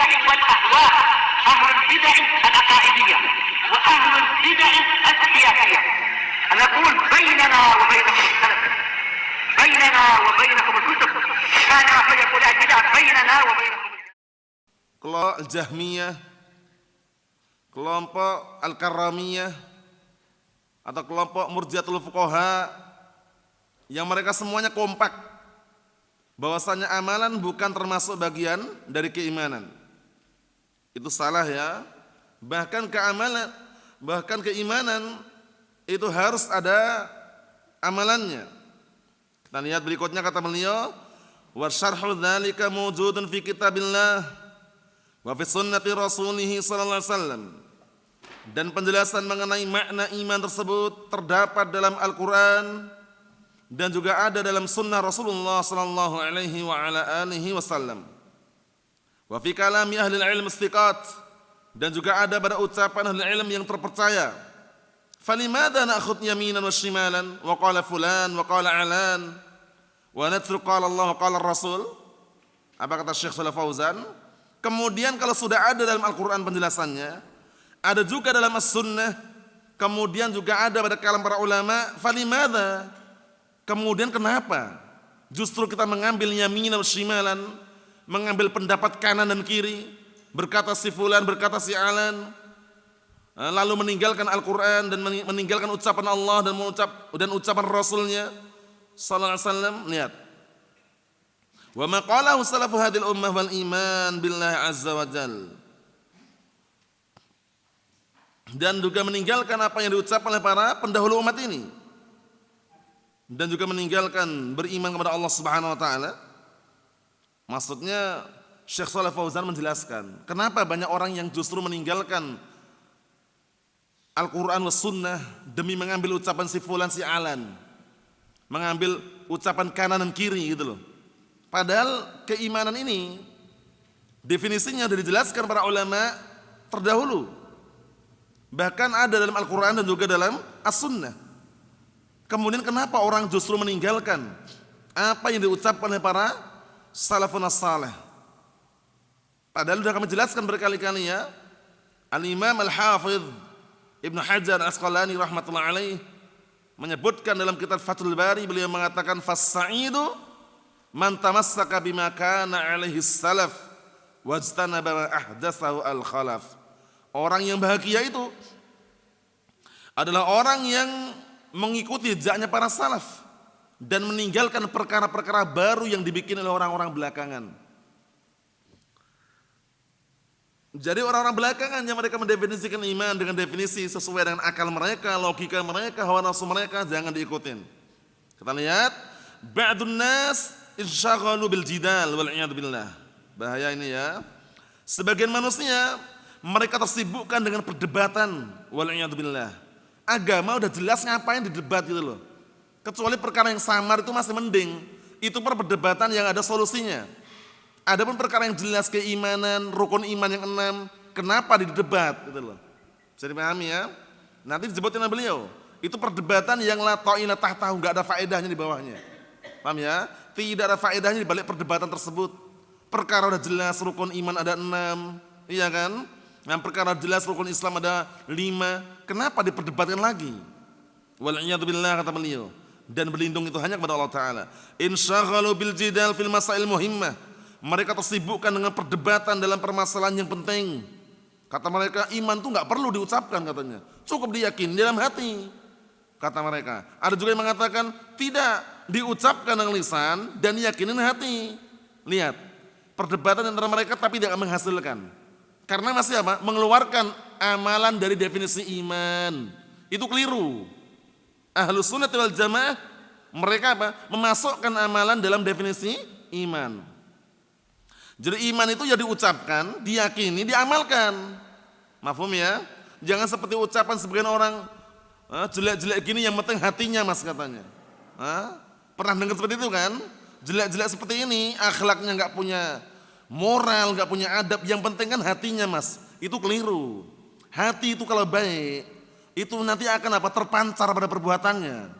البدع والأهواء، أهل البدع العقائدية وأهل البدع السياسية. نقول بيننا وبينكم السلف، بيننا وبينكم الكتب، كان فيقول البدع بيننا وبينكم. Kelompok Al-Jahmiyah, kelompok Al-Karramiyah, atau kelompok Murji'atul Fuqaha, yang mereka semuanya kompak bahwasanya amalan bukan termasuk bagian dari keimanan. Itu salah ya. Bahkan keimanan itu harus ada amalannya. Kita lihat berikutnya kata beliau, wa syarhu dzalika mawjudun fi kitabillah wa fi sunnati rasulih sallallahu alaihi wasallam. Dan penjelasan mengenai makna iman tersebut terdapat dalam Al-Qur'an dan juga ada dalam sunnah Rasulullah sallallahu alaihi wa ala alihi wasallam. Wa fi kalami ahli ilm istiqat, dan juga ada pada ucapan ahli ilm yang terpercaya. Falimada na'khudh yaminan wa shimalan wa qala fulan wa qala alan wa natruk qala Allah wa qala Rasul. Apa kata Syekh Shalih Fauzan? Kemudian kalau sudah ada dalam Al-Qur'an penjelasannya, ada juga dalam As-Sunnah, kemudian juga ada pada kalam para ulama, falimada? Kemudian kenapa justru kita mengambil yaminan wa shimalan, mengambil pendapat kanan dan kiri, berkata si fulan, berkata si alan, lalu meninggalkan Al-Quran dan meninggalkan ucapan Allah dan ucapan Rasulnya sallallahu alaihi wasallam. Lihat, wa ma qalahu salafu hadhil ummah wal iman billahi azza wa jal, dan juga meninggalkan apa yang diucapkan oleh para pendahulu umat ini, dan juga meninggalkan beriman kepada Allah Subhanahu wa taala. Maksudnya Syekh Shalih Fauzan menjelaskan kenapa banyak orang yang justru meninggalkan Al-Quran was sunnah demi mengambil ucapan si fulan si alan, mengambil ucapan kanan dan kiri gitu loh. Padahal keimanan ini definisinya sudah dijelaskan para ulama terdahulu, bahkan ada dalam Al-Quran dan juga dalam As-Sunnah. Kemudian kenapa orang justru meninggalkan apa yang diucapkan oleh para salafun as-salih? Padahal sudah kami jelaskan berkali-kali ya. Al-Imam Al-Hafidh Ibnu Hajar Al-Asqalani rahmatullahi alaih menyebutkan dalam kitab Fathul Bari, beliau mengatakan fas-sa'idu man tamassaka bima kana alaihi salaf wajtanaba ma ahdatsahu al-khalaf. Orang yang bahagia itu adalah orang yang mengikuti jejaknya para salaf dan meninggalkan perkara-perkara baru yang dibikin oleh orang-orang belakangan. Jadi orang-orang belakangan yang mereka mendefinisikan iman dengan definisi sesuai dengan akal mereka, logika mereka, hawa nafsu mereka, jangan diikutin. Kita lihat, ba'dun nas insyaghalu bil jidal wal iyad billah. Bahaya ini ya. Sebagian manusia mereka tersibukkan dengan perdebatan wal iyad billah. Agama udah jelas, ngapain didebat gitu loh. Kecuali perkara yang samar itu masih mending. Itu perdebatan yang ada solusinya. Adapun perkara yang jelas keimanan, rukun iman yang 6, kenapa didebat gitu loh. Bisa dipahami ya? Nanti disebutin oleh beliau. Itu perdebatan yang la ta'ila tahtahu, enggak ada faedahnya di bawahnya. Paham ya? Tidak ada faedahnya di balik perdebatan tersebut. Perkara udah jelas, rukun iman ada 6, iya kan? Yang perkara jelas rukun Islam ada 5, kenapa diperdebatkan lagi? Wal iyadu billah kata beliau. Dan berlindung itu hanya kepada Allah Ta'ala. Insyaghalu bil jidal fil masail muhimmah. Mereka tersibukkan dengan perdebatan dalam permasalahan yang penting. Kata mereka, iman itu enggak perlu diucapkan katanya. Cukup diyakini dalam hati. Kata mereka. Ada juga yang mengatakan tidak, diucapkan dengan lisan dan diyakini dengan hati. Lihat, perdebatan antara mereka tapi tidak menghasilkan. Karena masih apa? Mengeluarkan amalan dari definisi iman. Itu keliru. Ahlus sunnah wal jamaah mereka apa? Memasukkan amalan dalam definisi iman. Jadi iman itu ya diucapkan, diyakini, diamalkan. Mafhum ya? Jangan seperti ucapan sebagian orang, jelek-jelek gini yang penting hatinya mas katanya. Pernah dengar seperti itu kan? Jelek-jelek seperti ini, akhlaknya enggak punya moral, enggak punya adab, yang penting kan hatinya mas. Itu keliru. Hati itu kalau baik, itu nanti akan apa? Terpancar pada perbuatannya.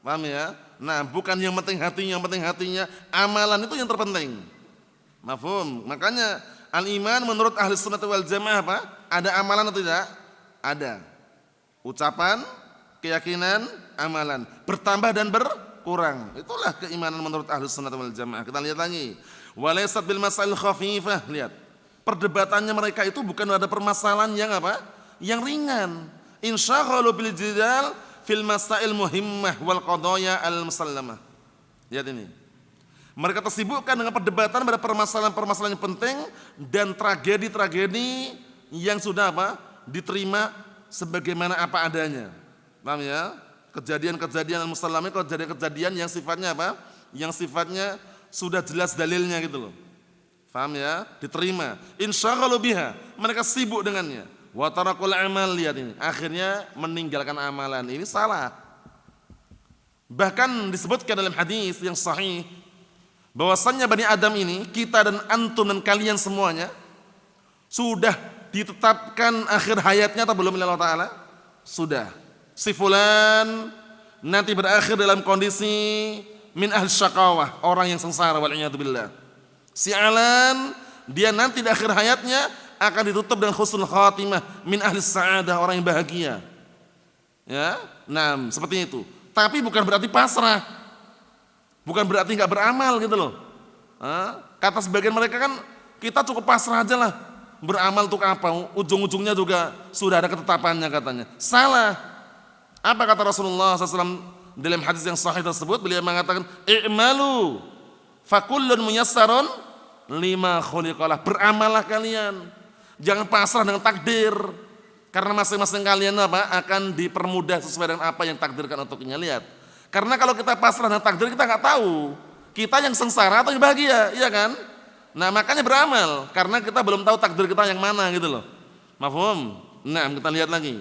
Paham ya? Nah, bukan yang penting hatinya, amalan itu yang terpenting. Mafhum. Makanya Al-iman menurut ahli sunnah wal jamaah apa? Ada amalan atau tidak? Ada. Ucapan, keyakinan, amalan. Bertambah dan berkurang. Itulah keimanan menurut ahli sunnah wal jamaah. Kita lihat lagi. Walaysat bil masail khafifah. Lihat. Perdebatannya mereka itu bukan ada permasalahan yang apa? Yang ringan. Insyaghalu bil jidal fil masail muhimmah wal qadaya al musallamah. Lihat ini. Mereka tersibukkan dengan perdebatan pada permasalahan-permasalahan yang penting dan tragedi-tragedi yang sudah apa? Diterima sebagaimana apa adanya. Paham ya? Kejadian-kejadian al-musallamah, kejadian-kejadian yang sifatnya apa? Yang sifatnya sudah jelas dalilnya gitu loh. Paham ya? Diterima. Insyaghalu biha. Mereka sibuk dengannya. Wa tarakul amal, lihat ini. Akhirnya meninggalkan amalan. Ini salah. Bahkan disebutkan dalam hadis yang sahih bahwasannya Bani Adam ini, kita dan antum dan kalian semuanya sudah ditetapkan akhir hayatnya atau belum oleh Allah Ta'ala? Sudah. Si fulan nanti berakhir dalam kondisi min ahli syaqawah, orang yang sengsara wal'iyadzubillah. Si alan, dia nanti di akhir hayatnya akan ditutup dengan husnul khatimah, min ahli sa'adah, orang yang bahagia. Ya, nah seperti itu. Tapi bukan berarti pasrah. Bukan berarti enggak beramal gitu loh. Kata sebagian mereka kan kita cukup pasrah aja lah. Beramal untuk apa? Ujung-ujungnya juga sudah ada ketetapannya katanya. Salah. Apa kata Rasulullah SAW dalam hadis yang sahih tersebut? Beliau mengatakan, i'malu fakullun muyassarun lima khuliqalah. Beramallah kalian. Jangan pasrah dengan takdir. Karena masing-masing kalian apa? Akan dipermudah sesuai dengan apa yang takdirkan untuknya. Lihat. Karena kalau kita pasrah dengan takdir kita nggak tahu kita yang sengsara atau yang bahagia, iya kan? Nah makanya beramal karena kita belum tahu takdir kita yang mana gitu loh. Mafhum? Nah kita lihat lagi.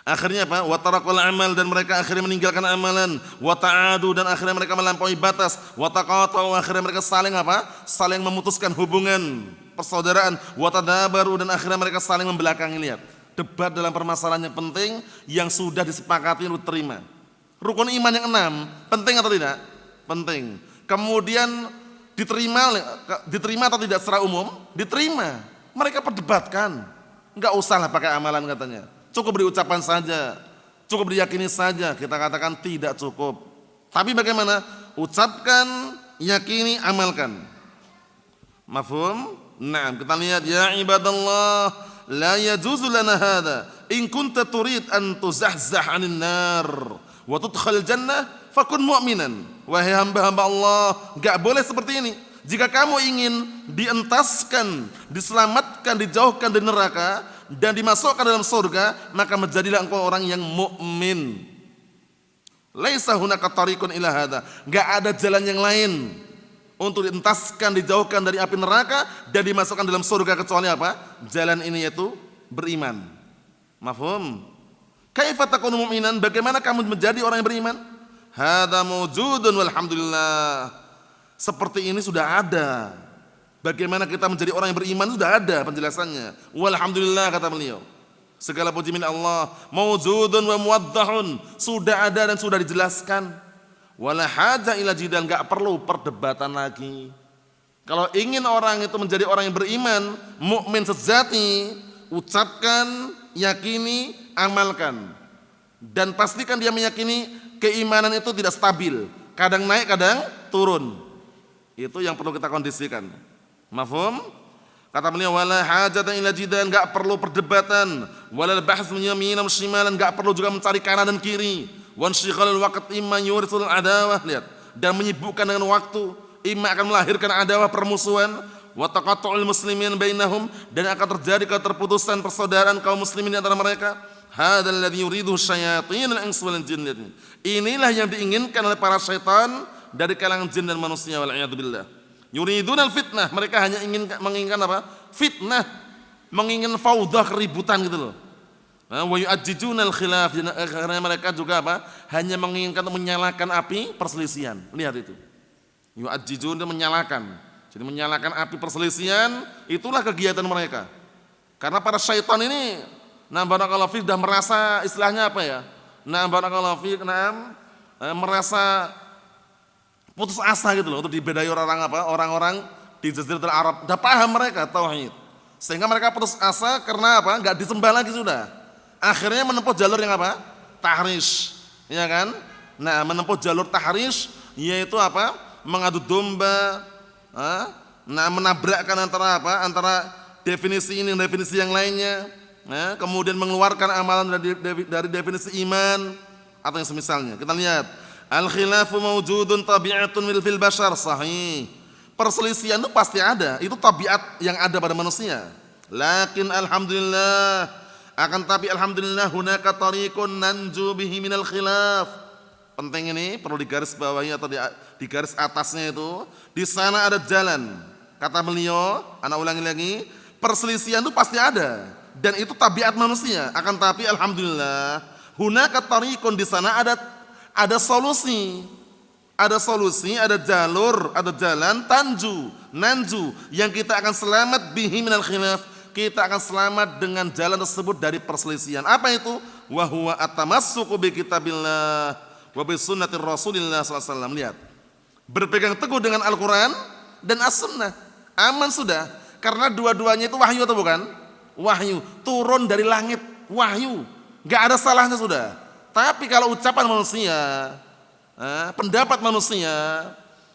Akhirnya apa? Wa tarakul amal, dan mereka akhirnya meninggalkan amalan. Wa ta'adu, dan akhirnya mereka melampaui batas. Wa taqata'u, akhirnya mereka saling apa? Saling memutuskan hubungan persaudaraan. Wa tadabaru, dan akhirnya mereka saling membelakangi. Lihat, debat dalam permasalahan yang penting yang sudah disepakati untuk terima. Rukun iman yang 6, penting atau tidak? Penting. Kemudian diterima atau tidak secara umum? Diterima. Mereka perdebatkan. Enggak usahlah pakai amalan katanya. Cukup beri ucapan saja. Cukup diyakini saja. Kita katakan tidak cukup. Tapi bagaimana? Ucapkan, yakini, amalkan. Mafhum? Nah, kita lihat ya ibadallah, la yajuzu lana hadza in kunta turid an tuzahzah 'anil nar wa tudkhal jannah fakun mu'minan. Wahai hamba-hamba Allah, enggak boleh seperti ini. Jika kamu ingin dientaskan, diselamatkan, dijauhkan dari neraka dan dimasukkan dalam surga, maka menjadilah engkau orang yang mukmin. Laisa hunaka tariqun ila hadza. Enggak ada jalan yang lain untuk dientaskan, dijauhkan dari api neraka dan dimasukkan dalam surga kecuali apa? Jalan ini yaitu beriman. Mafhum? Kaifa takunu mu'minan? Bagaimana kamu menjadi orang yang beriman? Hadza mawjudun walhamdulillah. Seperti ini sudah ada. Bagaimana kita menjadi orang yang beriman sudah ada penjelasannya. Walhamdulillah kata beliau. Segala puji milik Allah. Mawjudun wa muwaddahun. Sudah ada dan sudah dijelaskan. Wala haja ila jidal, enggak perlu perdebatan lagi. Kalau ingin orang itu menjadi orang yang beriman, mukmin sejati, ucapkan, yakini, amalkan. Dan pastikan dia meyakini keimanan itu tidak stabil, kadang naik, kadang turun. Itu yang perlu kita kondisikan. Mafhum? Kata beliau wala hajatan ila jidal, enggak perlu perdebatan, wala bahs yaminan shimalan, enggak perlu juga mencari kanan dan kiri. Wan shighalul waqt imma yurisul adawah, lihat, dan menyibukkan dengan waktu imma akan melahirkan adawah, permusuhan, wa taqattu'ul muslimin bainahum, dan akan terjadi keterputusan persaudaraan kaum muslimin di antara mereka. Hadzal ladzi yuridu syayatinul insi wal jinn. Inilah yang diinginkan oleh para syaitan dari kalangan jin dan manusia, wal a'yadu billah. Yuridunal fitnah, mereka hanya menginginkan apa? Fitnah, menginginkan faudah, keributan gitu loh. Wa yu'ajjijunal khilaf, karena mereka juga apa? Hanya menginginkan menyalakan api perselisihan. Lihat itu. Yu'ajjijun, menyalakan. Jadi menyalakan api perselisihan, itulah kegiatan mereka. Karena para syaitan ini, nah barakallahu fiik, sudah merasa istilahnya apa ya? Nah barakallahu fiik, merasa putus asa gitu loh untuk dibedai orang apa? Orang-orang di Jaziratul Arab. Udah paham mereka tauhid. Sehingga mereka putus asa karena apa? Enggak disembah lagi sudah. Akhirnya menempuh jalur yang apa? Tahrish. Ya kan? Nah, menempuh jalur tahrish yaitu apa? Mengadu domba, nah menabrakkan antara apa? Antara definisi ini dan definisi yang lainnya. Kemudian mengeluarkan amalan dari definisi iman atau yang semisalnya. Kita lihat, al-khilafu mawjudun tabi'atun fil bashar, sahih. Perselisihan itu pasti ada, itu tabiat yang ada pada manusia. Lakin alhamdulillah, akan tapi alhamdulillah hunaka tariqun nanju bihi minal khilaf. Penting ini perlu digaris bawahi atau di garis atasnya itu, di sana ada jalan. Kata beliau, anak ulangi lagi, perselisihan itu pasti ada dan itu tabiat manusia. Akan tapi alhamdulillah hunaka tariqun, di sana ada solusi. Ada solusi, ada jalur, ada jalan nanju yang kita akan selamat bihi minal khilaf. Kita akan selamat dengan jalan tersebut dari perselisihan. Apa itu? Wa huwa atamassuku bi kitabillah wa bi sunnatir Rasulillah sallallahu alaihi wasallam. Lihat. Berpegang teguh dengan Al-Qur'an dan As-Sunnah. Aman sudah. Karena dua-duanya itu wahyu atau bukan? Wahyu, turun dari langit, wahyu. Enggak ada salahnya sudah. Tapi kalau ucapan manusia, pendapat manusia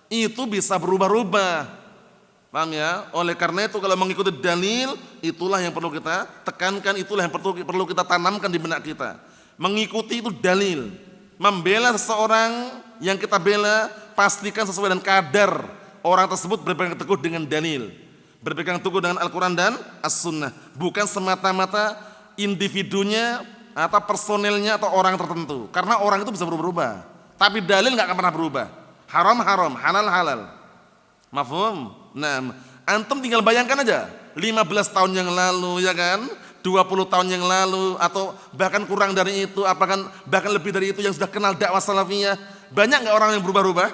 itu bisa berubah-ubah. Paham ya? Oleh karena itu kalau mengikuti dalil, itulah yang perlu kita tekankan, itulah yang perlu kita tanamkan di benak kita. Mengikuti itu dalil. Membela seseorang yang kita bela, pastikan sesuai dengan kadar orang tersebut berpegang teguh dengan dalil. Berpegang teguh dengan Al-Quran dan As-Sunnah. Bukan semata-mata individunya atau personelnya atau orang tertentu. Karena orang itu bisa berubah-ubah. Tapi dalil nggak akan pernah berubah. Haram haram, halal halal. Mafhum? Nah, antum tinggal bayangkan aja 15 tahun yang lalu ya kan, 20 tahun yang lalu atau bahkan kurang dari itu, bahkan lebih dari itu yang sudah kenal dakwah salafiyah, banyak nggak orang yang berubah-ubah?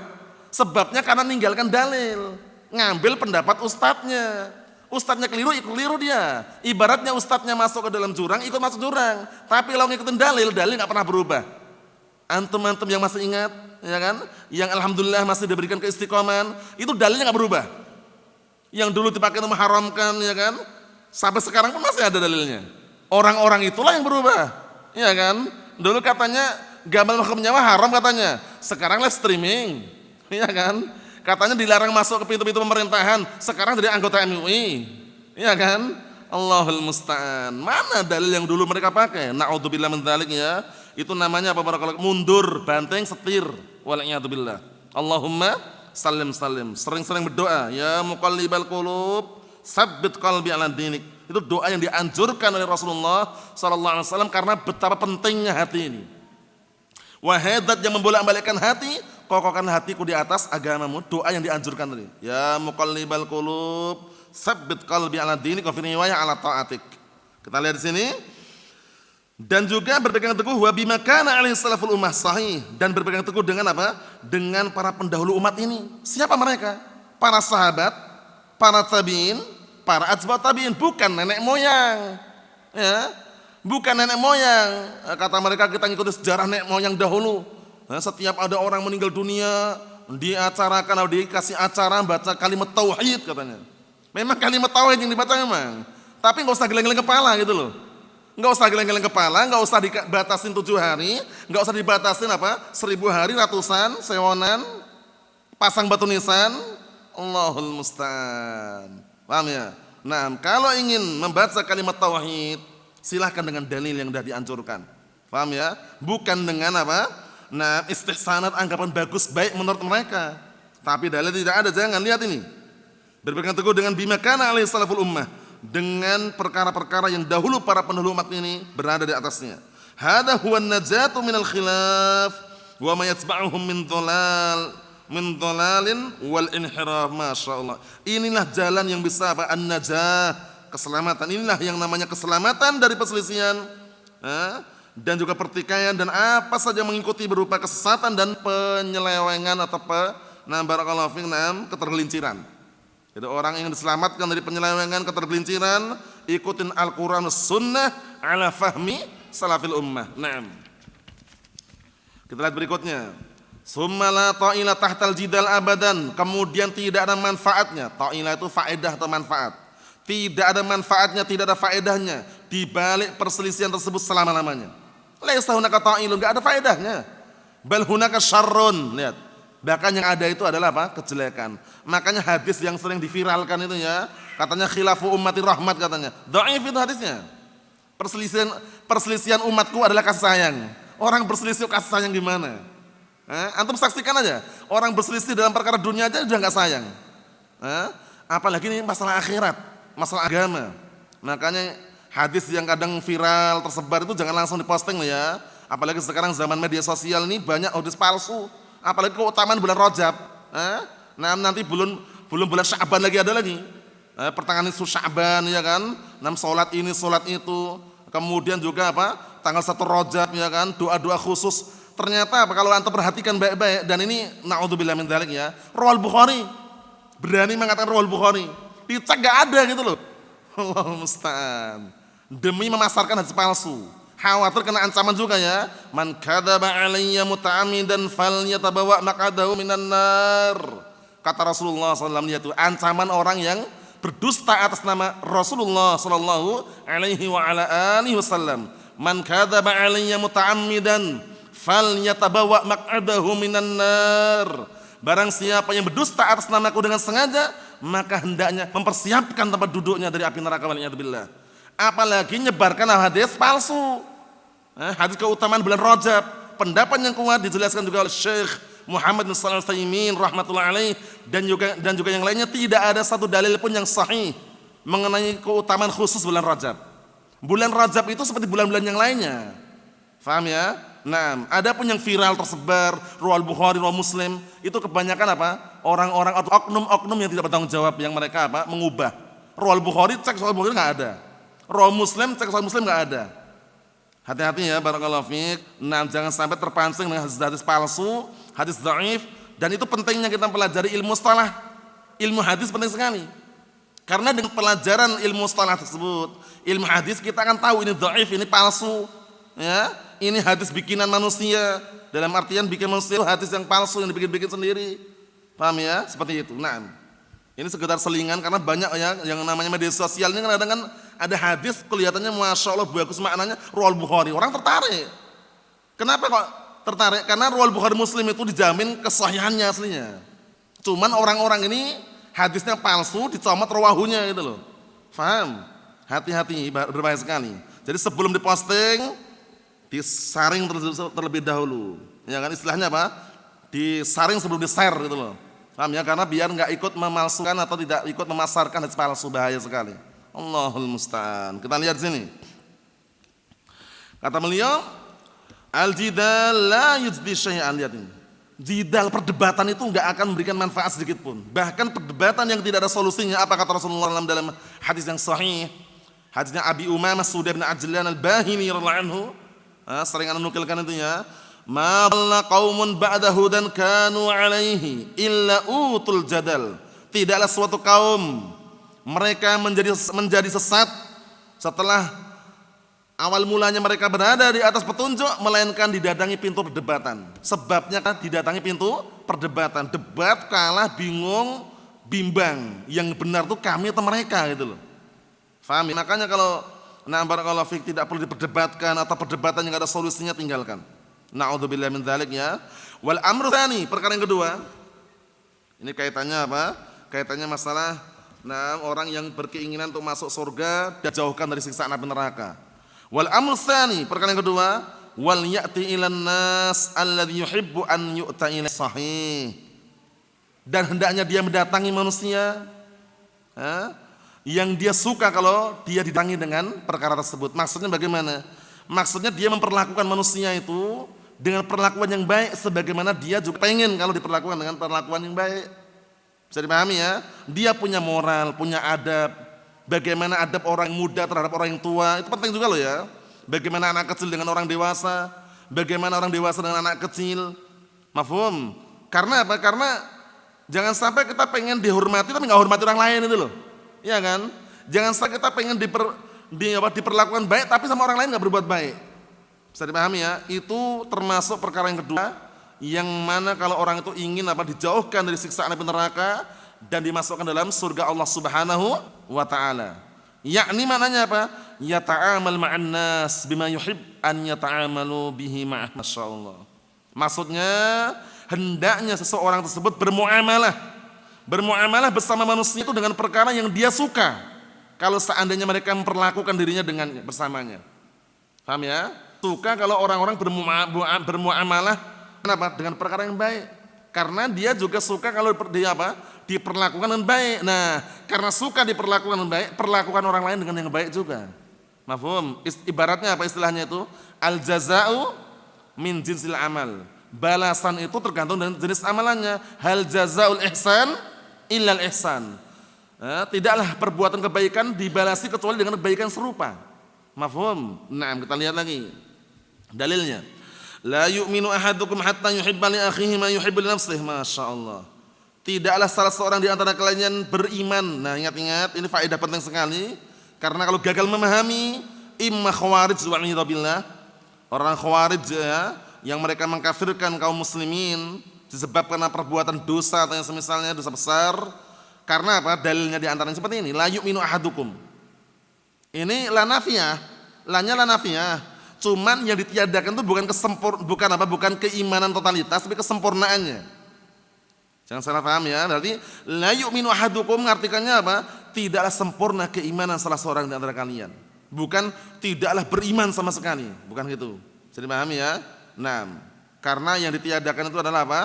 Sebabnya karena ninggalkan dalil, ngambil pendapat ustadznya. Ustadznya keliru, ikut keliru dia. Ibaratnya ustadznya masuk ke dalam jurang, ikut masuk jurang. Tapi kalau ngikutin dalil nggak pernah berubah. Antum-antum yang masih ingat, ya kan? Yang alhamdulillah masih diberikan keistiqomahan, itu dalilnya nggak berubah. Yang dulu dipakai untuk mengharamkan, ya kan? Sampai sekarang pun masih ada dalilnya. Orang-orang itulah yang berubah, ya kan? Dulu katanya gambar makhluk nyawa haram katanya, sekarang live streaming, ya kan? Katanya dilarang masuk ke pintu-pintu pemerintahan, sekarang jadi anggota MUI, ya kan? Allahul musta'an. Mana dalil yang dulu mereka pakai? Na'udzubillah min dzalik ya. Itu namanya apa barakallahu? Mundur, banteng, setir. Wal'iyadzubillah. Allahumma salim. Sering-sering berdoa, ya muqallibal qulub, tsabbit qalbi ala dinik. Itu doa yang dianjurkan oleh Rasulullah sallallahu alaihi wasallam karena betapa pentingnya hati ini. Wahadat yang membolak-balikkan hati, kokohkan hatiku di atas agamamu. Doa yang dianjurkan tadi. Ya muqallibal qulub, tsabbit qalbi ala dinik wa fi riwayah ala ta'atik. Kita lihat di sini. Dan juga berpegang teguh wa bima kana alaihi salaful ummah, sahih, dan berpegang teguh dengan apa? Dengan para pendahulu umat ini. Siapa mereka? Para sahabat, para tabi'in, para atba' tabi'in, bukan nenek moyang. Ya, bukan nenek moyang. Kata mereka kita ngikuti sejarah nenek moyang dahulu. Setiap ada orang meninggal dunia, diacarakan atau dikasih acara baca kalimat tauhid katanya. Memang kalimat tauhid yang dibaca memang. Tapi enggak usah geleng-geleng kepala gitu loh. Enggak usah geleng-geleng kepala, enggak usah dibatasin 7 hari, enggak usah dibatasin 1000 hari, ratusan, sewonan, pasang batu nisan. Allahul musta'an. Paham ya? Nah, kalau ingin membaca kalimat tauhid, silahkan dengan dalil yang sudah dianjurkan. Paham ya? Bukan dengan istihsanat, anggapan bagus baik menurut mereka. Tapi dalil tidak ada, jangan lihat ini. Berpegang teguh dengan bima kana alaihi salaful ummah, dengan perkara-perkara yang dahulu para pendahulu umat ini berada di atasnya. Hada huwa an-najatu minal khilaf wa ma yatba'uhum min dhalalin wal inhiraf. Masyaallah. Inilah jalan yang bisa an-najah, keselamatan. Inilah yang namanya keselamatan dari perselisihan dan juga pertikaian dan apa saja mengikuti berupa kesesatan dan penyelewengan atau barakallahu fiik, ketergelinciran. Jadi orang yang diselamatkan dari penyelewengan, ketergelinciran, ikutin Al-Quran Sunnah ala fahmi salafil ummah. Naam. Kita lihat berikutnya. Summa la ta'ila tahtal jidal abadan, kemudian tidak ada manfaatnya. Ta'ila itu faedah atau manfaat. Tidak ada manfaatnya, tidak ada faedahnya di balik perselisihan tersebut selama-lamanya. Laisa hunaka ta'ilun, enggak ada faedahnya. Bal hunaka syarrun. Lihat. Bahkan yang ada itu adalah apa? Kejelekan. Makanya hadis yang sering diviralkan itu ya, katanya khilafu ummati rahmat katanya. Dhaif itu hadisnya. Perselisihan umatku adalah kasih sayang. Orang berselisih kasih sayang gimana? Antum saksikan aja, orang berselisih dalam perkara dunia aja udah nggak sayang. Apalagi ini masalah akhirat, masalah agama. Makanya hadis yang kadang viral tersebar itu jangan langsung diposting ya. Apalagi sekarang zaman media sosial ini banyak hadis palsu. Apalagi keutamaan bulan Rajab. Nah nanti belum bulan Sya'ban lagi ada lagi. Pertengahan itu Sya'ban ya kan. Sholat ini sholat itu. Kemudian juga apa? Tanggal 1 Rajab ya kan. Doa-doa khusus. Ternyata apa kalau antum perhatikan baik-baik, dan ini naudzubillah min dzalik ya. Rawal Bukhari. Berani mengatakan Rawal Bukhari. Dicek enggak ada gitu loh. Allahu musta'an. Demi memasarkan hadis palsu. Khawatir kena ancaman juga ya. Man kadzaba alayya muta'ammidan falyatabawa maq'adahu minan nar. Kata Rasulullah sallallahu alaihi wasallam, yaitu ancaman orang yang berdusta atas nama Rasulullah sallallahu alaihi wa ala alihi wasallam. Man kadzaba alayya muta'ammidan falyatabawa maq'adahu minan nar. Barang siapa yang berdusta atas namaku dengan sengaja, maka hendaknya mempersiapkan tempat duduknya dari api neraka waliyadzubillah. Apalagi nyebarkan hadis palsu. Hadis keutamaan bulan Rajab, pendapat yang kuat dijelaskan juga oleh Syekh Muhammad bin Shalih Al-Utsaimin rahmatullah alaih, dan juga yang lainnya, tidak ada satu dalil pun yang sahih mengenai keutamaan khusus bulan Rajab. Bulan Rajab itu seperti bulan-bulan yang lainnya. Faham ya? Nah, ada pun yang viral tersebar, Rawal Bukhari, Rawal Muslim, itu kebanyakan apa? Orang-orang atau oknum-oknum yang tidak bertanggung jawab, yang mereka apa? Mengubah. Rawal Bukhari cek Rawal Bukhari enggak ada. Rawal Muslim cek Rawal Muslim enggak ada. Hati-hati ya, barakallahu fiik. Nah, jangan sampai terpancing dengan hadis-hadis palsu, hadis dhaif, dan itu pentingnya kita pelajari ilmu mustalah. Ilmu hadis penting sekali. Karena dengan pelajaran ilmu mustalah tersebut, ilmu hadis kita akan tahu ini dhaif, ini palsu. Ya, ini hadis bikinan manusia. Dalam artian bikin manusia, hadis yang palsu yang dibikin-bikin sendiri. Paham ya? Seperti itu. Nah, ini sekedar selingan karena banyak ya yang namanya media sosial ini kadang-kadang kan ada hadis kelihatannya masya Allah bagus maknanya Rawal Bukhari, orang tertarik. Kenapa kok tertarik? Karena Rawal Bukhari Muslim itu dijamin kesahihannya aslinya. Cuman orang-orang ini hadisnya palsu, dicomot rawahunya gitu loh. Faham? Hati-hati, berbahaya sekali. Jadi sebelum diposting disaring terlebih dahulu. Ya kan istilahnya apa? Disaring sebelum di-share gitu loh. Paham ya? Karena biar enggak ikut memalsukan atau tidak ikut memasarkan hadis palsu, bahaya sekali. Allahul musta'an. Kita lihat sini. Kata beliau, al-jidal la yujdi syai'an. Lihat ini. Jidal, perdebatan itu enggak akan memberikan manfaat sedikit pun. Bahkan perdebatan yang tidak ada solusinya, apa kata Rasulullah dalam hadis yang sahih? Hadisnya Abi Umamah Sudah bin Ajlan al-Bahili radhiyallahu anhu. Sering anda nukilkan itu ya. Ma dhalla qaumun ba'da hudan kanu alaihi illa utul jadal. Tidaklah suatu kaum mereka menjadi sesat setelah awal mulanya mereka berada di atas petunjuk, melainkan didatangi pintu perdebatan. Sebabnya kan didatangi pintu perdebatan, debat kalah, bingung, bimbang. Yang benar tuh kami atau mereka gitu loh. Faham? Makanya kalau barakallahu fiik tidak perlu diperdebatkan atau perdebatan yang ada solusinya tinggalkan. Na'udzubillah min dzalik ya. Wal amru tsani, perkara yang kedua. Ini kaitannya apa? Kaitannya masalah orang yang berkeinginan untuk masuk surga dan jauhkan dari siksaan api neraka. Wal amru tsani, perkara yang kedua, wal ya'ti ilan nas alladzi yuhibbu an yu'ta ilaihi sahih. Dan hendaknya dia mendatangi manusia yang dia suka kalau dia didatangi dengan perkara tersebut. Maksudnya bagaimana? Maksudnya dia memperlakukan manusia itu dengan perlakuan yang baik, sebagaimana dia juga pengen kalau diperlakukan dengan perlakuan yang baik. Bisa dipahami ya? Dia punya moral, punya adab. Bagaimana adab orang muda terhadap orang yang tua, itu penting juga loh ya. Bagaimana anak kecil dengan orang dewasa, bagaimana orang dewasa dengan anak kecil. Mafhum? Karena apa? Karena jangan sampai kita pengen dihormati tapi nggak hormati orang lain itu loh. Iya kan? Jangan sampai kita pengen diperlakukan baik tapi sama orang lain nggak berbuat baik. Bisa dipahami ya? Itu termasuk perkara yang kedua yang mana kalau orang itu ingin dijauhkan dari siksaan api neraka dan dimasukkan dalam surga Allah Subhanahu wa taala. Yakni maknanya apa? Yata'amal ma'an nas bima yuhib an yata'amalu bihi ma'ah. Masyaallah. Maksudnya hendaknya seseorang tersebut bermuamalah bersama manusia itu dengan perkara yang dia suka. Kalau seandainya mereka memperlakukan dirinya dengan bersamanya. Paham ya? Suka kalau orang-orang bermuamalah dengan perkara yang baik. Karena dia juga suka kalau dia diperlakukan dengan baik. Nah, karena suka diperlakukan dengan baik, perlakukan orang lain dengan yang baik juga. Mafhum? Ibaratnya apa istilahnya itu? Al jaza'u min jinsil amal. Balasan itu tergantung dengan jenis amalannya. Hal jazaul ihsan illal ihsan. Tidaklah perbuatan kebaikan dibalasi kecuali dengan kebaikan serupa. Mafhum? Nah, kita lihat lagi dalilnya. La yu'minu ahadukum hatta yuhibba li akhihi ma yuhibbu li nafsihi. Masyaallah. Tidaklah salah seorang di antara kalian beriman. Nah, ingat-ingat, ini faedah penting sekali. Karena kalau gagal memahami, imma khawarij wa'iyadzu billah, orang khawarij ya, yang mereka mengkafirkan kaum muslimin disebabkan karena perbuatan dosa atau yang semisalnya dosa besar. Karena apa? Dalilnya di antaranya seperti ini. La yu'minu ahadukum. Ini la nafiyah. La-nya la nafiyah. Cuman yang ditiadakan itu bukan keimanan totalitas, tapi kesempurnaannya. Jangan salah paham ya. Berarti la yu'minu ahadukum artikannya apa? Tidaklah sempurna keimanan salah seorang di antara kalian. Bukan tidaklah beriman sama sekali, bukan gitu. Jadi pahami ya? Nah, karena yang ditiadakan itu adalah apa?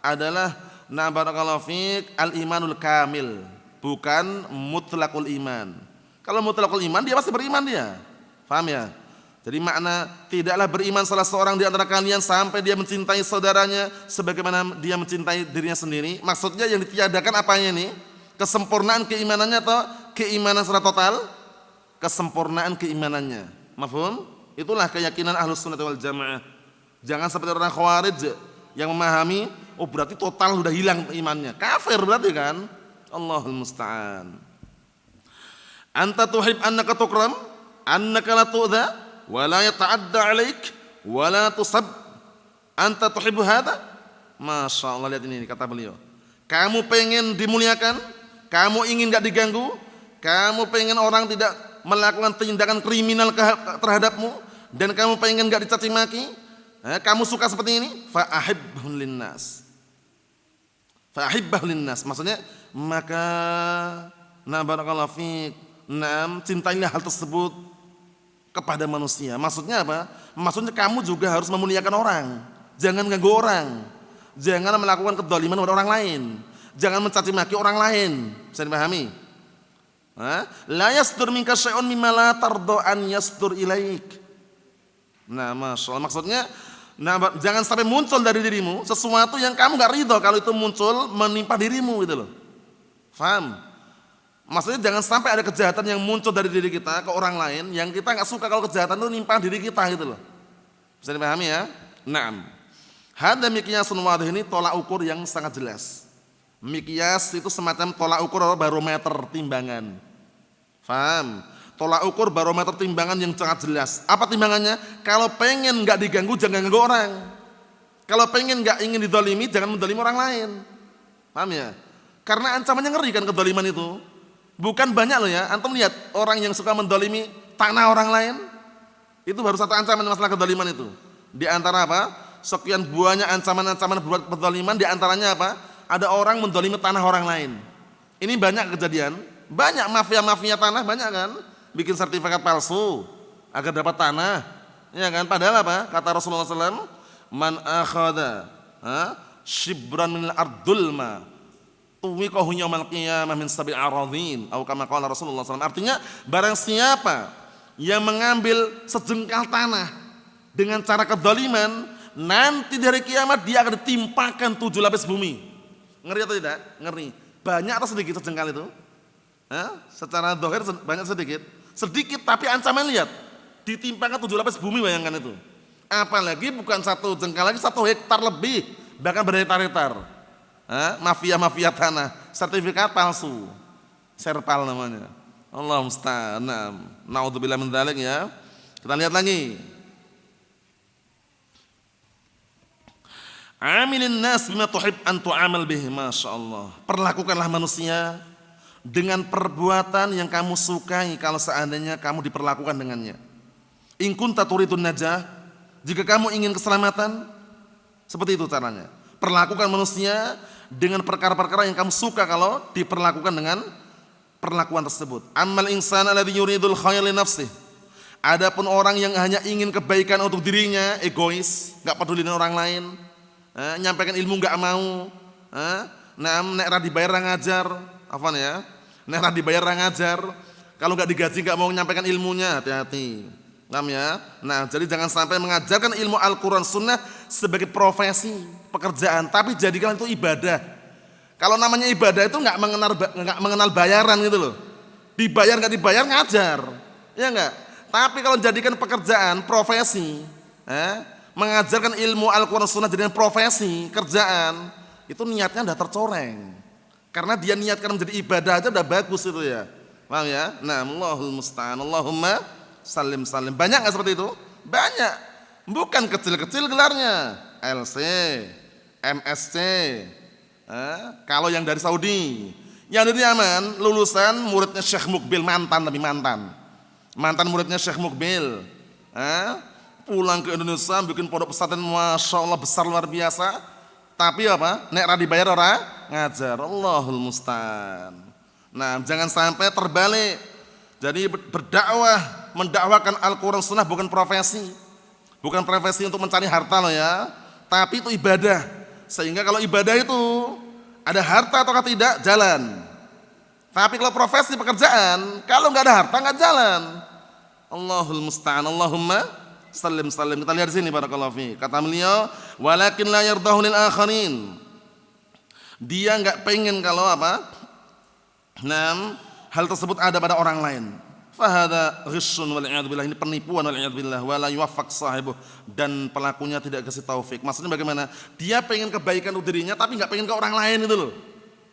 Adalah barakallahu fiik al-imanul kamil, bukan mutlaqul iman. Kalau mutlaqul iman dia pasti beriman dia. Paham ya? Jadi makna tidaklah beriman salah seorang di antara kalian sampai dia mencintai saudaranya sebagaimana dia mencintai dirinya sendiri. Maksudnya yang ditiadakan apanya ini? Kesempurnaan keimanannya atau keimanan secara total? Kesempurnaan keimanannya. Mafhum? Itulah keyakinan Ahlus Sunnah wal Jamaah. Jangan seperti orang Khawarij yang memahami, oh berarti total sudah hilang imannya. Kafir berarti kan? Allahul musta'an. Anta tuhib annaka tukram, annaka la tu'dha, wa la yata'adda 'alaik, wa la tusab. Anta tuhibbu hadha? Masyaallah, lihat ini kata beliau. Kamu pengen dimuliakan, kamu ingin enggak diganggu, kamu pengen orang tidak melakukan tindakan kriminal terhadapmu, dan kamu pengen enggak dicaci maki, kamu suka seperti ini, fa ahibbahun linnas. Fa ahibbahun linnas, maksudnya maka barakallahu fiik, cintailah hal tersebut kepada manusia. Maksudnya apa? Maksudnya kamu juga harus memuliakan orang. Jangan ganggu orang. Jangan melakukan kedzaliman kepada orang lain. Jangan mencaci maki orang lain. Bisa dipahami? La yasdur minka syai'un mimma la tardo an yasdur ilaik. Nah, masyaallah, maksudnya jangan sampai muncul dari dirimu sesuatu yang kamu enggak ridho kalau itu muncul menimpa dirimu gitu loh. Faham? Maksudnya jangan sampai ada kejahatan yang muncul dari diri kita ke orang lain yang kita enggak suka kalau kejahatan itu menimpa diri kita gitu loh. Bisa dipahami ya? Naam. Hadza miqyasun wadih, ini tolak ukur yang sangat jelas. Miqyas itu semacam tolak ukur atau barometer timbangan. Faham? Tolak ukur barometer timbangan yang sangat jelas. Apa timbangannya? Kalau pengen enggak diganggu jangan ganggu orang. Kalau pengen enggak ingin didolimi jangan mendolimi orang lain. Paham ya? Karena ancamannya ngeri kan kedoliman itu. Bukan banyak loh ya. Antum lihat orang yang suka mendolimi tanah orang lain, itu baru satu ancaman masalah kedoliman itu. Di antara apa? Sekian banyak ancaman-ancaman berbuat kedoliman, di antaranya apa? Ada orang mendolimi tanah orang lain. Ini banyak kejadian. Banyak mafia-mafia tanah, banyak kan? Bikin sertifikat palsu agar dapat tanah. Ya kan? Padahal apa? Kata Rasulullah SAW, man akhada shibran minal ardulma tuwiqahu yaumal qiyamah min sab'i aradhin, atau kama qala Rasulullah SAW. Artinya barang siapa yang mengambil sejengkal tanah dengan cara kedzaliman, nanti dari kiamat dia akan ditimpakan 7 lapis bumi. Ngeri atau tidak? Ngeri. Banyak atau sedikit sejengkal itu? Secara zahir banyak sedikit. Sedikit tapi ancaman, lihat. Ditimpakan 7 lapis bumi, bayangkan itu. Apalagi bukan 1 jengkal lagi, 1 hektar lebih, bahkan berhektar-hektar. Mafia-mafia tanah, sertifikat palsu, serpal namanya. Allah musta'an. Naudzubillah min dzalik ya. Kita lihat lagi. Amilin nas bima tuhib an tu'amal bih. Masya Allah. Perlakukanlah manusia dengan perbuatan yang kamu sukai kalau seandainya kamu diperlakukan dengannya. In kunta turidun najah, jika kamu ingin keselamatan, seperti itu caranya. Perlakukan manusia dengan perkara-perkara yang kamu suka kalau diperlakukan dengan perlakuan tersebut. Ammal insan alladhi yuridul khair li nafsih. Adapun orang yang hanya ingin kebaikan untuk dirinya, egois, enggak peduli dengan orang lain, nyampaikan ilmu enggak mau, nek ra dibayar ngajar, afwan ya. Nek ra dibayar ngajar, kalau enggak digaji enggak mau menyampaikan ilmunya, hati-hati. Paham ya? Nah, jadi jangan sampai mengajarkan ilmu Al-Qur'an Sunnah sebagai profesi, pekerjaan, tapi jadikan itu ibadah. Kalau namanya ibadah itu enggak mengenal bayaran gitu loh. Dibayar enggak dibayar ngajar. Ya enggak? Tapi kalau jadikan pekerjaan, profesi, mengajarkan ilmu Al-Qur'an Sunnah jadikan profesi, kerjaan, itu niatnya udah tercoreng. Karena dia niatkan menjadi ibadah aja udah bagus itu ya. Paham ya? Nah, Allahul musta'an. Allahumma salim. Banyak enggak seperti itu? Banyak. Bukan kecil-kecil gelarnya. LC, MSc. Kalau yang dari Saudi, yang dari Yaman, lulusan muridnya Syekh Mukbil, mantan muridnya Syekh Mukbil. Pulang ke Indonesia bikin pondok pesantren, masya Allah besar luar biasa. Tapi apa? Nek ra dibayar ora ngajar. Allahul musta'an. Nah, jangan sampai terbalik. Jadi berdakwah, mendakwakan Al-Qur'an Sunnah bukan profesi. Bukan profesi untuk mencari harta loh ya. Tapi itu ibadah. Sehingga kalau ibadah itu ada harta ataukah tidak, jalan. Tapi kalau profesi pekerjaan, kalau enggak ada harta enggak jalan. Allahul musta'an. Allahumma salim. Kita lihat di sini barakallahu fi. Kata beliau, walakin la yardahu lil akharin. Dia enggak pengen kalau apa? Hal tersebut ada pada orang lain. Fahada ghisyun wal iyad billah, ini penipuan wal iyad billah, wala yuwaffaq sahibuh, dan pelakunya tidak kasih taufik. Maksudnya bagaimana? Dia pengen kebaikan untuk dirinya tapi enggak pengen ke orang lain itu loh.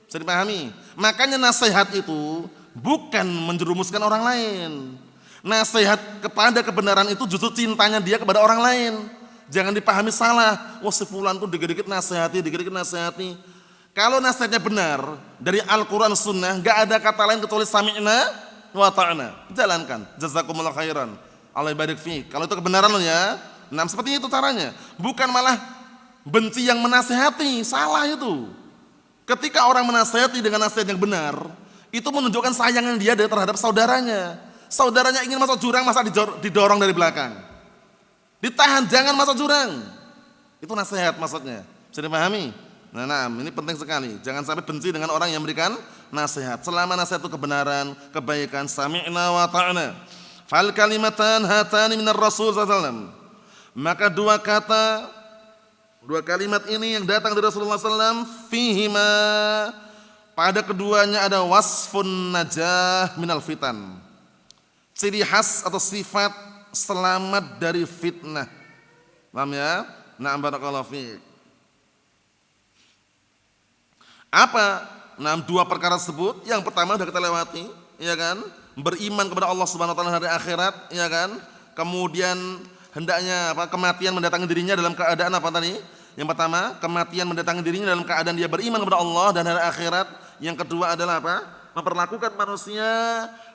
Bisa dipahami? Makanya nasihat itu bukan menjerumuskan orang lain. Nasihat kepada kebenaran itu justru cintanya dia kepada orang lain. Jangan dipahami salah. Wah, si fulan tuh dikit-dikit nasihati. Kalau nasihatnya benar dari Al-Qur'an Sunnah, enggak ada kata lain kecuali sami'na wa ta'na. Jalankan. Jazakumullah khairan. Allah barik fiik. Kalau itu kebenaran lo ya. Nah, seperti itu caranya. Bukan malah benci yang menasihati, salah itu. Ketika orang menasihati dengan nasihat yang benar, itu menunjukkan sayangnya dia terhadap saudaranya. Saudaranya ingin masuk jurang, masa didorong dari belakang. Ditahan, jangan masuk jurang. Itu nasihat maksudnya. Bisa dipahami? Nah, ini penting sekali. Jangan sampai benci dengan orang yang memberikan nasihat. Selama nasihat itu kebenaran, kebaikan, sami'na wa ta'na. Fal kalimatan hatani minar Rasul sallallahu alaihi wasallam. Maka dua kalimat ini yang datang dari Rasulullah SAW, fihima, pada keduanya ada wasfun najah minal fitan. Ciri khas atau sifat selamat dari fitnah. Paham ya? Na'am barakallahu fiik. Apa? Nah, dua perkara tersebut. Yang pertama sudah kita lewati, ya kan? Beriman kepada Allah Subhanahu wa taala hari akhirat, ya kan? Kemudian hendaknya kematian mendatangi dirinya dalam keadaan apa tadi? Yang pertama, kematian mendatangi dirinya dalam keadaan dia beriman kepada Allah dan hari akhirat. Yang kedua adalah apa? Memperlakukan manusia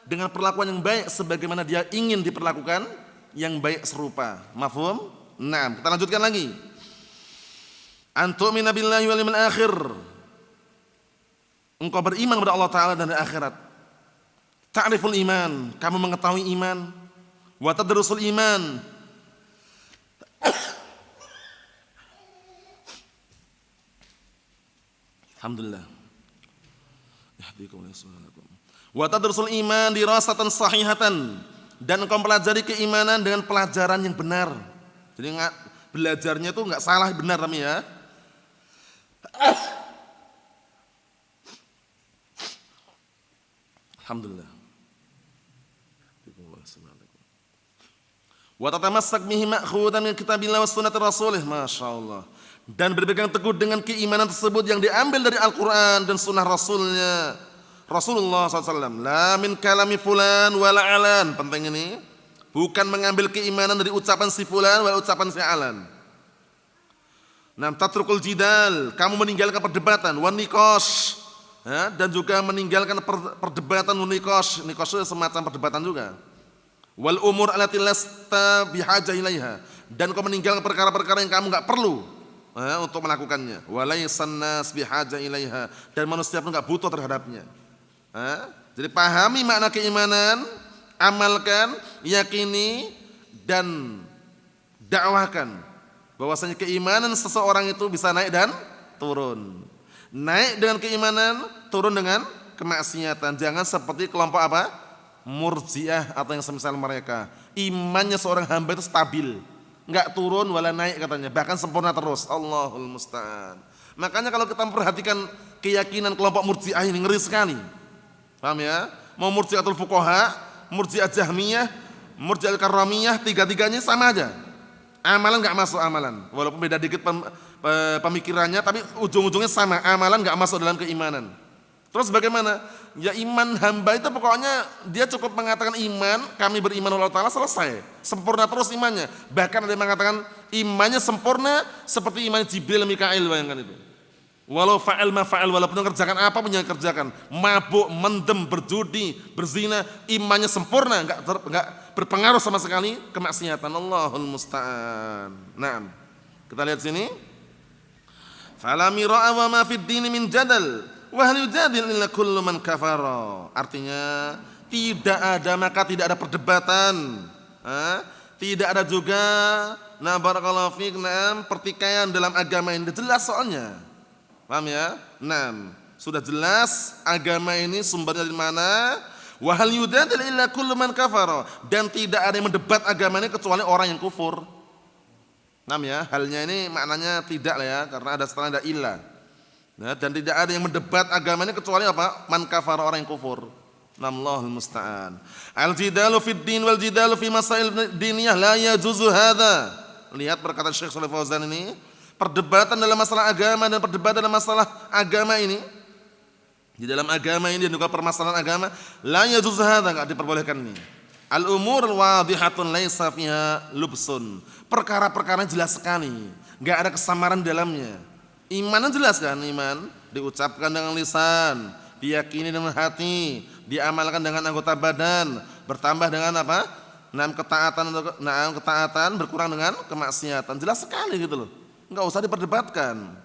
dengan perlakuan yang baik sebagaimana dia ingin diperlakukan yang baik serupa. Mafhum? Nah, kita lanjutkan lagi. Antu'mina billahi wal yawmil akhir. Engkau beriman kepada Allah Ta'ala dan akhirat. Ta'riful iman, kamu mengetahui iman. Wa tadrusul iman. Alhamdulillah. Wa tadrusul iman dirasatan sahihatan, dan engkau pelajari keimanan dengan pelajaran yang benar. Jadi belajarnya itu enggak salah, benar tapi ya. Alhamdulillah. Wa tatamassak bihi ma'khudan min kitabillah was sunnati rasulih. Masyaallah. Dan berpegang teguh dengan keimanan tersebut yang diambil dari Al-Qur'an dan sunnah Rasulnya, Rasulullah SAW. La min kalami fulan wala alan. Penting ini. Bukan mengambil keimanan dari ucapan si fulan wala ucapan si alan. tatrukul jidal, kamu meninggalkan perdebatan, wan niqash, dan juga meninggalkan perdebatan nikosh. Nikosh itu semacam perdebatan juga. Wal umur allati lasta bihajah ilaiha, dan kau meninggalkan perkara-perkara yang kamu enggak perlu untuk melakukannya. Walaysan nas bihajah ilaiha, dan manusia pun enggak butuh terhadapnya. Jadi pahami makna keimanan, amalkan, yakini dan dakwahkan bahwasanya keimanan seseorang itu bisa naik dan turun. Naik dengan keimanan, turun dengan kemaksiatan. Jangan seperti kelompok apa? Murji'ah atau yang semisal mereka. Imannya seorang hamba itu stabil, enggak turun wala naik katanya, bahkan sempurna terus. Allahul musta'an. Makanya kalau kita memperhatikan keyakinan kelompok Murji'ah ini ngeri sekali. Paham ya? Mau Murji'atul fuqaha, Murji'ah Jahmiyah, Murji'ah Karramiyah, tiga-tiganya sama aja. Amalan enggak masuk amalan. Walaupun beda dikit pemikirannya, tapi ujung-ujungnya sama, amalan enggak masuk dalam keimanan. Terus bagaimana? Ya iman hamba itu pokoknya dia cukup mengatakan iman, kami beriman Allah Ta'ala, selesai. Sempurna terus imannya. Bahkan ada yang mengatakan imannya sempurna seperti iman Jibril, Mikail, bayangkan itu. Walau fa'al ma fa'al, walaupun mengerjakan apa pun yang kerjakan, mabuk, mendem, berjudi, berzina, imannya sempurna, enggak berpengaruh sama sekali kemaksiatan. Allahul musta'an. Nah, kita lihat sini. Fala mira'a wa ma fid dini min jadal. Wa hal yujadil illa kullu man kafara. Artinya tidak ada perdebatan. Tidak ada juga barakallahu fiik pertikaian dalam agama ini. Jelas soalnya. Paham ya? Sudah jelas agama ini sumbernya dari mana? Wa hal yujadil illa kullu man kafara. Dan tidak ada yang mendebat agama ini kecuali orang yang kufur. Ya, halnya ini maknanya tidak lah ya, karena ada setelah ada illa. Dan tidak ada yang mendebat agama ini kecuali apa? Man kafara, orang yang kufur. Allahul musta'an. Al-jidalu fid din wal jidalu fi masail diniyah la yajuzu hadza. Lihat perkataan Syekh Shalih Fauzan ini, perdebatan dalam masalah agama dan perdebatan dalam masalah agama ini, di dalam agama ini dan juga permasalahan agama, la yajuzu hadza, enggak diperbolehkan ini. Al-umur wadihatun laisa fiha lubsun. Perkara-perkara jelas sekali, enggak ada kesamaran dalamnya. Iman jelas kan? Iman diucapkan dengan lisan, diyakini dengan hati, diamalkan dengan anggota badan, bertambah dengan apa? Ketaatan berkurang dengan kemaksiatan. Jelas sekali gitu loh. Enggak usah diperdebatkan.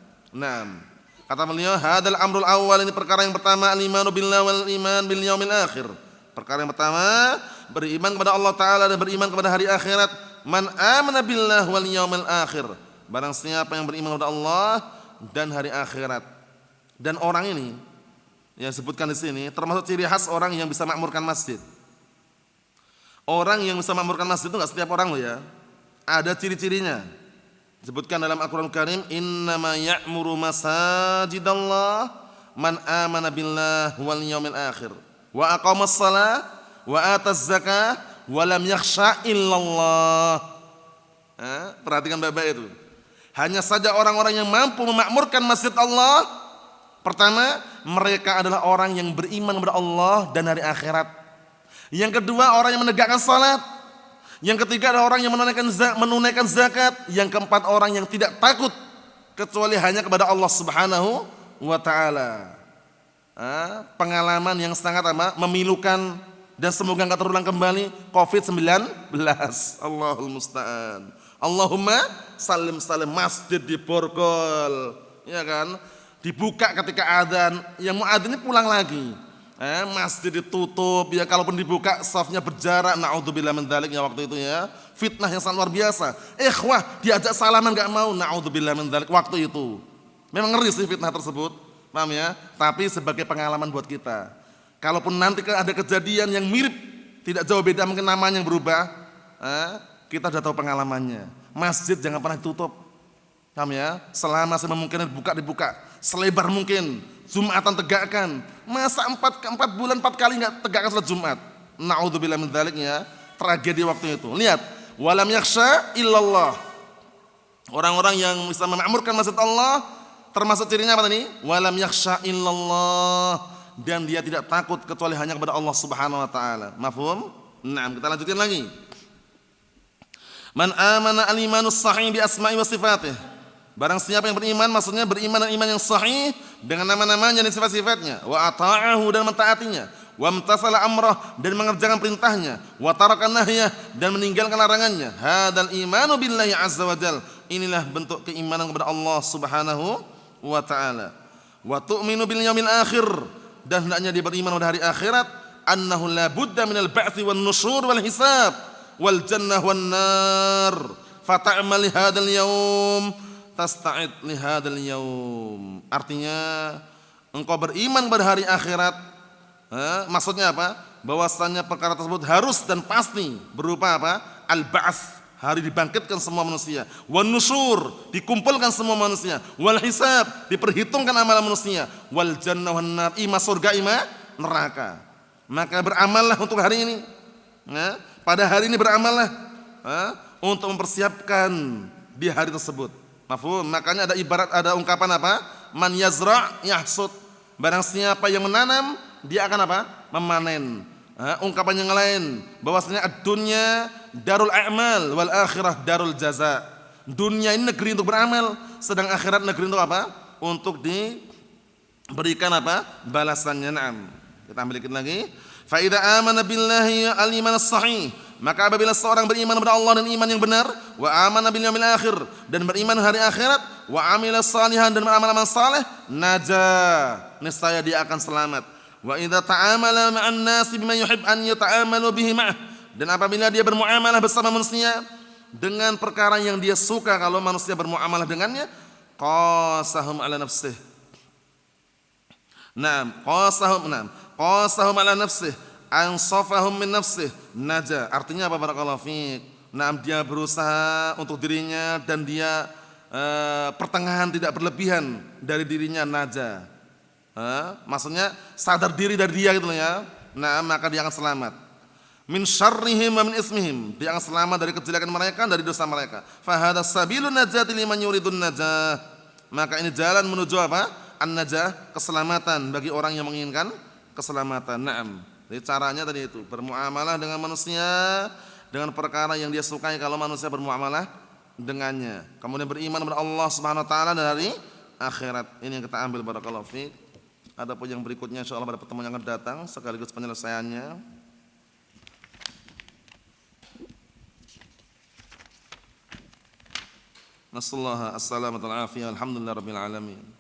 Kata beliau, hadal amrul awal, ini perkara yang pertama, al-imanu billahi wal iman bil yaumil akhir. Perkara yang pertama, beriman kepada Allah Ta'ala dan beriman kepada hari akhirat. Man amana billahi wal yaumil akhir. Barang siapa yang beriman kepada Allah dan hari akhirat. Dan orang ini yang disebutkan di sini termasuk ciri khas orang yang bisa makmurkan masjid. Orang yang bisa makmurkan masjid itu enggak setiap orang loh ya. Ada ciri-cirinya. Disebutkan dalam Al-Qur'an Karim, innama ya'muru masajidallah man amana billahi wal yaumil akhir wa aqamas shalah wa ataz zakah wa lam yakhsha illallah. Perhatikan baik-baik itu. Hanya saja orang-orang yang mampu memakmurkan masjid Allah, pertama, mereka adalah orang yang beriman kepada Allah dan hari akhirat. Yang kedua, orang yang menegakkan salat. Yang ketiga adalah orang yang menunaikan zakat. Yang keempat, orang yang tidak takut kecuali hanya kepada Allah Subhanahu wa Ta'ala. Pengalaman yang sangat memilukan dan semoga enggak terulang kembali, COVID-19. Allahul musta'an. Allahumma salim masjid diborgol, ya kan? Dibuka ketika adzan, yang mau adzan ini pulang lagi. Masjid ditutup, ya kalaupun dibuka safnya berjarak. Naudzubillah min dzalik ya waktu itu ya. Fitnah yang sangat luar biasa. Ikhwah diajak salaman enggak mau, naudzubillah min dzalik waktu itu. Memang ngeri sih fitnah tersebut, paham ya? Tapi sebagai pengalaman buat kita. Kalaupun nanti ada kejadian yang mirip, tidak jauh beda mungkin namanya yang berubah, kita sudah tahu pengalamannya. Masjid jangan pernah ditutup. Paham ya? Selama semungkin dibuka. Selebar mungkin. Jumatan tegakkan. Masa 4 bulan 4 kali enggak tegakkan salat Jumat? Naudzubillah min dzalik ya. Tragedi waktu itu. Lihat, walam yakhsha illallah. Orang-orang yang bisa memakmurkan masjid Allah termasuk cirinya apa tadi? Walam yakhsha illallah, dan dia tidak takut kecuali hanya kepada Allah Subhanahu wa taala. Mafhum? Kita lanjutin lagi. Man amana al-imanus sahih bi asma'i wa sifatih. Barang siapa yang beriman, maksudnya beriman dan iman yang sahih dengan nama-namanya dan sifat-sifatnya, wa ata'ahu dan mentaatinya, wa imtasala amrah dan mengerjakan perintahnya, wa taraka nahyah dan meninggalkan larangannya. Hadzal imanu billahi azza wa jal. Inilah bentuk keimanan kepada Allah Subhanahu wa taala. Wa tu'minu bil yaumil akhir, dan hendaknya dia beriman pada hari akhirat, annahu la budda minal ba'tsi wan nusyur wal hisab wal jannah wan nar. Fata'mal li hadzal yaum tasta'id li hadzal yaum. Artinya engkau beriman pada hari akhirat, maksudnya apa? Bahwasanya perkara tersebut harus dan pasti berupa apa? Al-ba'ts, hari dibangkitkan semua manusia. Wan nusyur, dikumpulkan semua manusia. Wal hisab, diperhitungkan amalan manusia. Wal jannah wan nar, ima surga ima neraka. Maka beramallah untuk hari ini. Pada hari ini beramallah untuk mempersiapkan di hari tersebut. Mafhum? Makanya ada ibarat, ada ungkapan apa? Man yazra' yahsud. Barang siapa yang menanam, dia akan apa? Memanen. Ungkapan yang lain, bahwasanya ad-dunya darul a'mal wal akhirah darul jaza. Dunia ini negeri untuk beramal, sedang akhirat negeri untuk apa? Untuk diberikan apa? Balasannya. Naam. Kita ambil dikit lagi. Fa idza amana billahi al-iman as-sahih, maka apabila seorang beriman kepada Allah dan iman yang benar, wa amana bil yaumil akhir, dan beriman hari akhirat, wa amila salihan dan beramal-amal saleh, naja, niscaya dia akan selamat. Wa idza ta'amala ma'an nasi bima yuhib an yata'amalu bihi ma'ah, dan apabila dia bermuamalah bersama manusia dengan perkara yang dia suka kalau manusia bermuamalah dengannya, qasahum ala nafsih. Naam, qasahum ala nafsih, ansafahum min nafsih, naja. Artinya apa? Barakallahu fiik. Naam, dia berusaha untuk dirinya dan dia pertengahan, tidak berlebihan dari dirinya, naja. Maksudnya sadar diri dari dia gitu ya. Nah, maka dia akan selamat. Min syarrihim wa min ismihim, dia akan selamat dari kejelekan mereka, dari dosa mereka. Fa hadza sabilun najati liman yuridun najah. Maka ini jalan menuju apa? An-najah, keselamatan bagi orang yang menginginkan keselamatan. Naam. Jadi caranya tadi itu, bermuamalah dengan manusia dengan perkara yang dia sukai kalau manusia bermuamalah dengannya. Kemudian beriman kepada Allah Subhanahu wa taala dari akhirat. Ini yang kita ambil, barakallahu fiik. Adapun yang berikutnya insyaallah pada pertemuan yang akan datang sekaligus penyelesaiannya. Nasallahu as-salamata wal afiyah. Alhamdulillahirabbil alamin.